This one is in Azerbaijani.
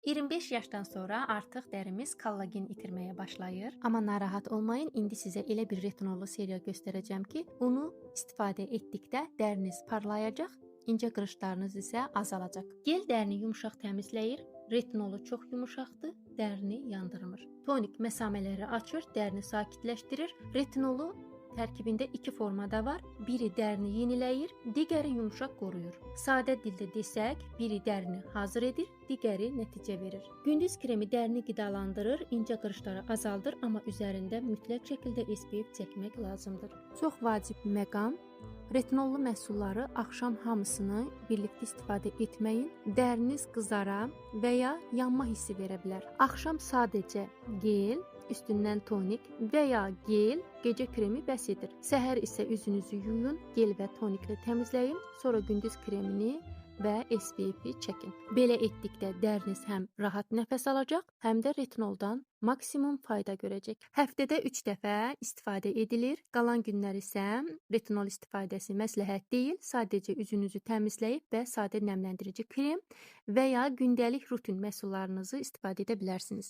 25 yaşdan sonra artıq dərimiz kollagen itirməyə başlayır. Amma narahat olmayın, indi sizə elə bir retinollu seriya göstərəcəm ki, onu istifadə etdikdə dəriniz parlayacaq, incə qırışlarınız isə azalacaq. Gel dərini yumşaq təmizləyir, retinolu çox yumşaqdır, dərini yandırmır. Tonik məsamələri açır, dərini sakitləşdirir. Retinolu tərkibində iki formada var. Biri dərini yeniləyir, digəri yumşaq qoruyur. Sadə dildə desək, biri dərini hazır edir, digəri nəticə verir. Gündüz kremi dərini qidalandırır, incə qırışları azaldır, amma üzərində mütləq şəkildə SPF çəkmək lazımdır. Çox vacib məqam: retinollu məhsulları axşam hamısını birlikdə istifadə etməyin. Dəriniz qızara və ya yanma hissi verə bilər. Axşam sadəcə gel, üstündən tonik və ya gel, gecə kremi bəs edir. Səhər isə üzünüzü yuyun, gel və toniklə təmizləyin, sonra gündüz kremini və SPF-i çəkin. Belə etdikdə dəriniz həm rahat nəfəs alacaq, həm də retinoldan maksimum fayda görəcək. Həftədə 3 dəfə istifadə edilir. Qalan günlər isə retinol istifadəsi məsləhət deyil. Sadəcə üzünüzü təmizləyib və sadə nəmləndirici krem və ya gündəlik rutin məhsullarınızı istifadə edə bilərsiniz.